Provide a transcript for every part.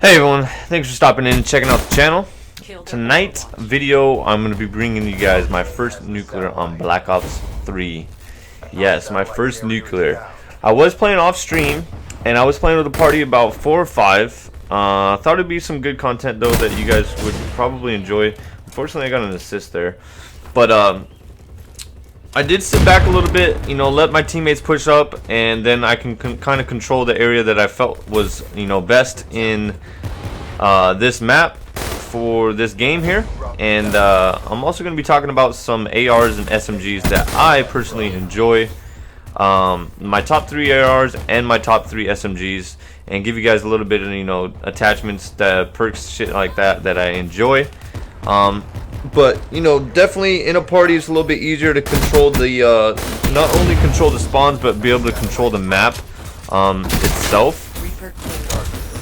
Hey everyone, thanks for stopping in and checking out the channel. Tonight's video, I'm going to be bringing you guys my first nuclear on Black Ops 3. Yes, my first nuclear. I was playing off stream, and I was playing with a party about 4 or 5. Thought it'd be some good content though that you guys would probably enjoy. Unfortunately, I got an assist there. But I did sit back a little bit, let my teammates push up, and then I can kind of control the area that I felt was, best in this map for this game here. And I'm also going to be talking about some ARs and SMGs that I personally enjoy. My top 3 ARs and my top 3 SMGs, and give you guys a little bit of, attachments, perks, shit like that I enjoy. But definitely in a party it's a little bit easier to control the not only control the spawns, but be able to control the map itself.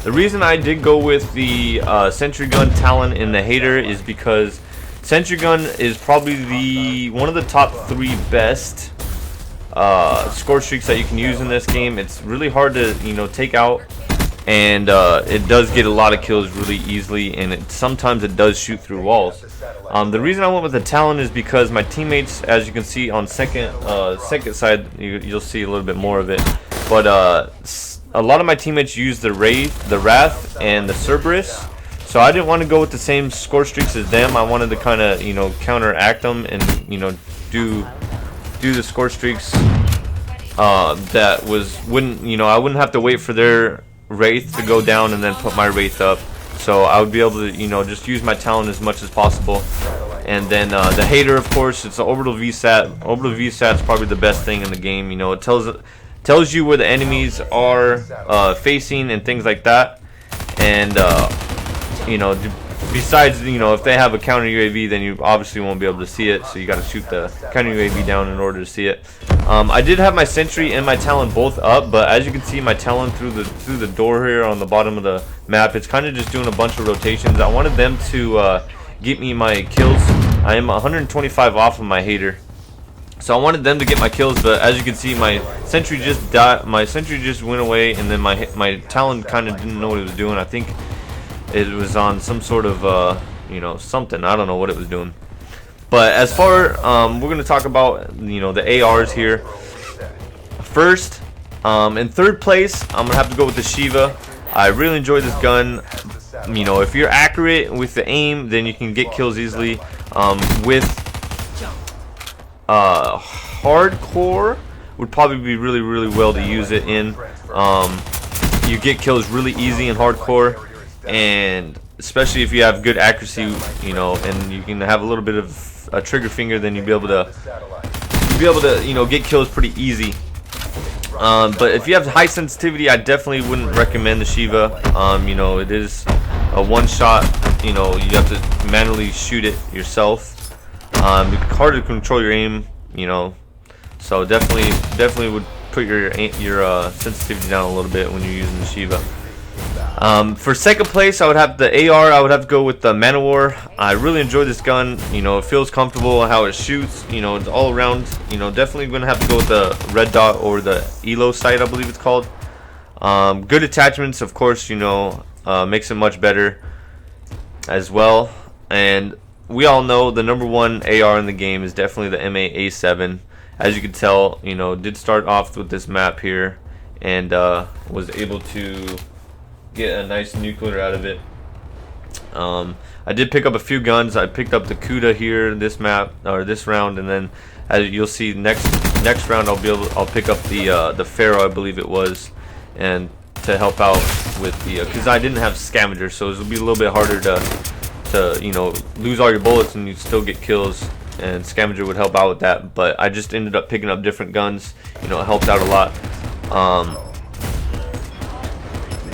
The reason I did go with the sentry gun Talon in the hater is because sentry gun is probably one of the top 3 best score streaks that you can use in this game. It's really hard to take out, and it does get a lot of kills really easily, and sometimes it does shoot through walls. The reason I went with the Talon is because my teammates, as you can see on second side, you'll see a little bit more of it, but a lot of my teammates use the Wrath, and the Cerberus, so I didn't want to go with the same score streaks as them. I wanted to kind of counteract them and do the score streaks that wouldn't I wouldn't have to wait for their Wraith to go down and then put my Wraith up. So I would be able to just use my Talon as much as possible. And then the hater, of course, it's an orbital VSAT. Orbital VSAT is probably the best thing in the game. It tells you where the enemies are facing and things like that. And besides, if they have a counter UAV, then you obviously won't be able to see it, so you got to shoot the counter UAV down in order to see it. I did have my sentry and my Talon both up, but as you can see, my Talon through the door here on the bottom of the map, it's kind of just doing a bunch of rotations. I wanted them to get me my kills. I am 125 off of my hater, so I wanted them to get my kills. But as you can see, my sentry just died. My sentry just went away, and then my Talon kind of didn't know what it was doing. I think it was on some sort of something. I don't know what it was doing. But as far we're going to talk about the ARs here first. In third place, I'm gonna have to go with the Shiva. I really enjoy this gun. If you're accurate with the aim, then you can get kills easily. With hardcore would probably be really well to use it in. You get kills really easy in hardcore, and especially if you have good accuracy, and you can have a little bit of a trigger finger, then you'll be able to get kills pretty easy. But if you have high sensitivity, I definitely wouldn't recommend the Shiva. It is a one-shot. You have to manually shoot it yourself. It's hard to control your aim. So definitely would put your sensitivity down a little bit when you're using the Shiva. For second place, I would have the AR. I would have to go with the Man-O-War. I really enjoy this gun. It feels comfortable how it shoots. It's all around. Definitely gonna have to go with the red dot or the ELO sight, I believe it's called. Good attachments, of course. Makes it much better as well. And we all know the #1 AR in the game is definitely the M8A7. As you can tell, did start off with this map here, and was able to get a nice nuclear out of it. I did pick up a few guns. I picked up the Kuda here, this map or this round, and then as you'll see next round, I'll pick up the Pharaoh, I believe it was, and to help out with the because I didn't have scavenger, so it'll be a little bit harder to lose all your bullets and you still get kills, and scavenger would help out with that. But I just ended up picking up different guns. It helped out a lot.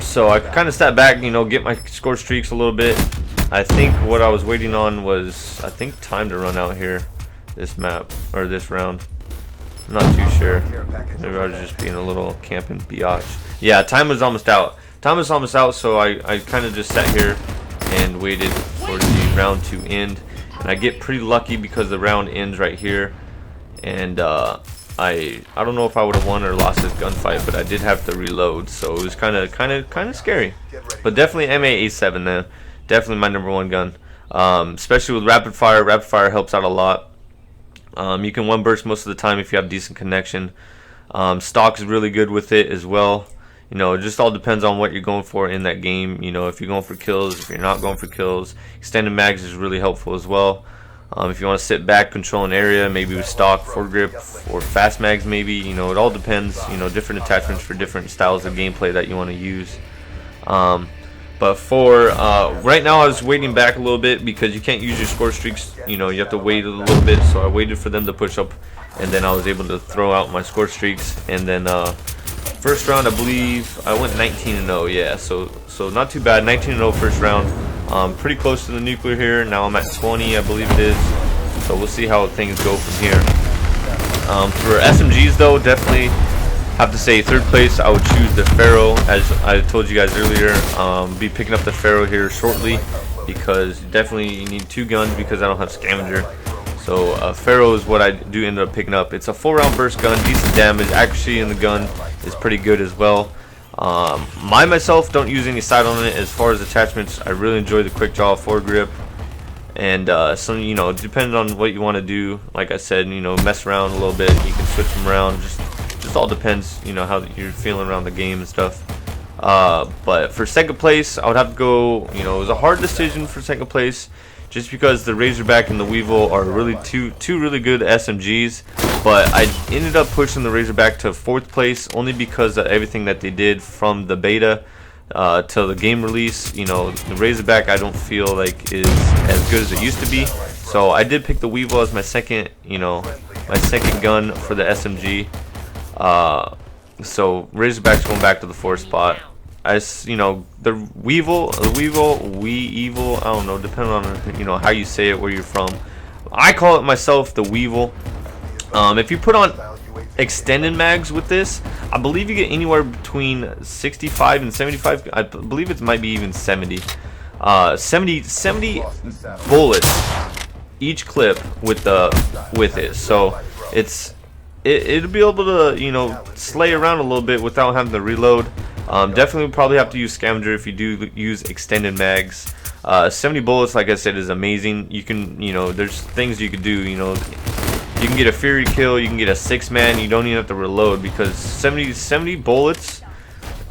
So I kind of sat back, get my score streaks a little bit. I think what I was waiting on was, time to run out here, this map, or this round. I'm not too sure. Maybe I was just being a little camping biatch. Yeah, time was almost out. So I kind of just sat here and waited for the round to end. And I get pretty lucky because the round ends right here. And I don't know if I would have won or lost this gunfight, but I did have to reload, so it was kind of scary. But definitely M8A7 there, definitely my #1 gun. Especially with rapid fire. Rapid fire helps out a lot. You can one burst most of the time if you have decent connection. Stock is really good with it as well. You know, it just all depends on what you're going for in that game. You know, if you're going for kills, if you're not going for kills. Extended mags is really helpful as well. If you want to sit back, control an area, maybe with stock, foregrip, or fast mags maybe. You know, it all depends. You know, different attachments for different styles of gameplay that you want to use. But for right now, I was waiting back a little bit because you can't use your score streaks. You know, you have to wait a little bit. So I waited for them to push up, and then I was able to throw out my score streaks. And then first round, I believe I went 19-0. Yeah, so not too bad. 19-0 first round. Pretty close to the nuclear here. Now I'm at 20, I believe it is. So we'll see how things go from here. For SMGs though, definitely have to say third place I would choose the Pharaoh, as I told you guys earlier. Be picking up the Pharaoh here shortly because definitely you need 2 guns because I don't have scavenger. So Pharaoh is what I do end up picking up. It's a 4-round burst gun, decent damage, accuracy in the gun is pretty good as well. Myself don't use any sight on it. As far as attachments, I really enjoy the quick draw foregrip, and some, you know, depending on what you want to do, like I said, you know, mess around a little bit, you can switch them around, just all depends, you know, how you're feeling around the game and stuff. But for second place, I would have to go, you know, it was a hard decision for second place just because the Razorback and the Weevil are really two really good SMGs. But I ended up pushing the Razorback to 4th place only because of everything that they did from the beta to the game release. You know, the Razorback I don't feel like is as good as it used to be. So I did pick the Weevil as my second, you know, my second gun for the SMG. So Razorback's going back to the 4th spot. As you know, the Weevil, I don't know, depending on, you know, how you say it, where you're from. I call it myself the Weevil. If you put on extended mags with this, I believe you get anywhere between 65 and 75. I believe it might be even 70. 70 bullets each clip with it. So it'll be able to, you know, slay around a little bit without having to reload. Definitely probably have to use scavenger if you do use extended mags. 70 bullets, like I said, is amazing. You can, you know, there's things you could do, you know. You can get a Fury kill, you can get a 6-man, you don't even have to reload because 70 bullets,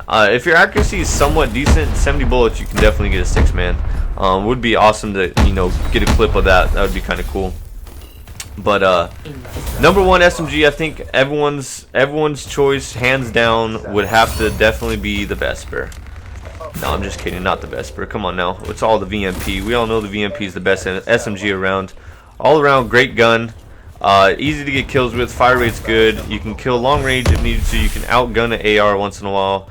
if your accuracy is somewhat decent, 70 bullets you can definitely get a 6-man. Would be awesome to, you know, get a clip of that. That would be kind of cool. But #1 SMG, I think everyone's choice, hands down, would have to definitely be the Vesper. No, I'm just kidding, not the Vesper. Come on now, it's all the VMP. We all know the VMP is the best SMG around. All around great gun. Easy to get kills with, fire rate's good. You can kill long range if needed to. You can outgun an AR once in a while.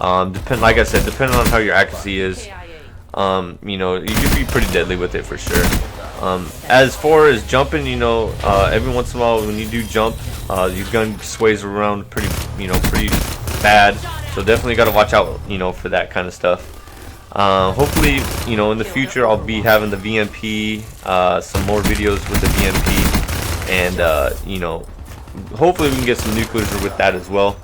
Like I said, depending on how your accuracy is, you know, you can be pretty deadly with it for sure. As far as jumping, you know, every once in a while when you do jump, your gun sways around pretty bad. So definitely got to watch out, you know, for that kind of stuff. Hopefully, you know, in the future I'll be having the VMP, some more videos with the VMP. And you know, hopefully we can get some nuclears with that as well.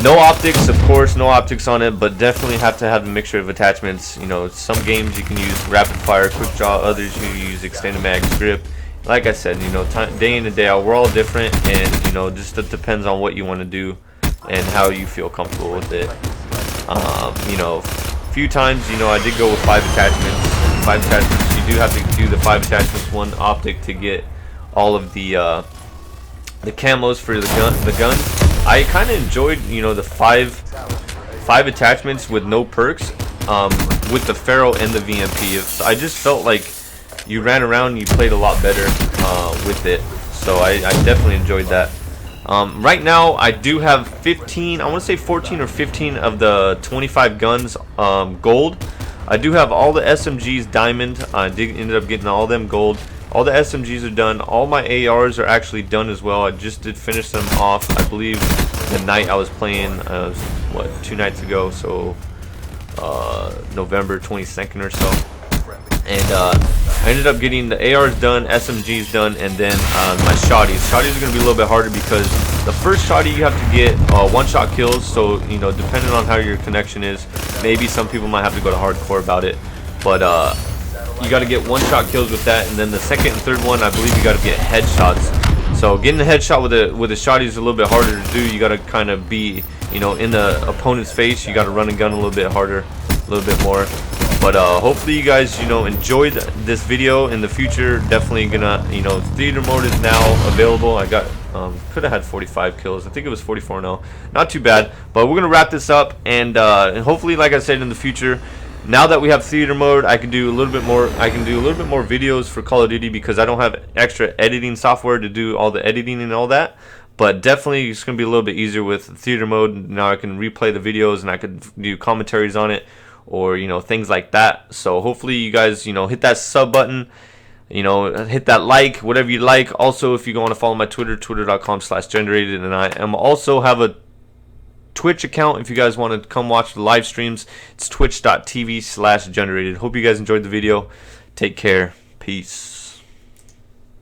No optics, of course, no optics on it, but definitely have to have a mixture of attachments. You know, some games you can use rapid fire, quick draw, others you use extended mag, grip. Like I said, you know, day in and day out, we're all different, and you know, just it depends on what you want to do and how you feel comfortable with it. You know, a few times, you know, I did go with 5 attachments. 5 attachments. You do have to do the 5 attachments, 1 optic to get all of the camos for the gun. I kind of enjoyed, you know, the 5 attachments with no perks with the Pharaoh and the VMP. I just felt like you ran around and you played a lot better with it, so I definitely enjoyed that. Right now I do have 15, I want to say 14 or 15 of the 25 guns gold. I do have all the SMGs diamond. I ended up getting all them gold. All the SMGs are done. All my ARs are actually done as well. I just did finish them off, I believe, the night I was playing, what, 2 nights ago, so November 22nd or so. And I ended up getting the ARs done, SMGs done, and then my shotties. Shotties are going to be a little bit harder because The first shotty you have to get one-shot kills, so you know, depending on how your connection is, maybe some people might have to go to hardcore about it, but you got to get one-shot kills with that. And then the second and third one, I believe you got to get headshots. So getting a headshot with a shotty is a little bit harder to do. You got to kind of be, you know, in the opponent's face. You got to run a gun a little bit harder, a little bit more. But hopefully you guys, you know, enjoyed this video. In the future, definitely gonna, you know, theater mode is now available. I got could have had 45 kills. I think it was 44 now. Not too bad. But we're gonna wrap this up, and hopefully, like I said, in the future, now that we have theater mode, I can do a little bit more. I can do a little bit more videos for Call of Duty because I don't have extra editing software to do all the editing and all that. But definitely, it's gonna be a little bit easier with theater mode. Now I can replay the videos and I could do commentaries on it, or you know, things like that. So hopefully you guys, you know, hit that sub button, you know, hit that like, whatever you like. Also, if you want to follow my Twitter, twitter.com/generated, and I am also have a Twitch account if you guys want to come watch the live streams. It's twitch.tv/generated. Hope you guys enjoyed the video. Take care. Peace.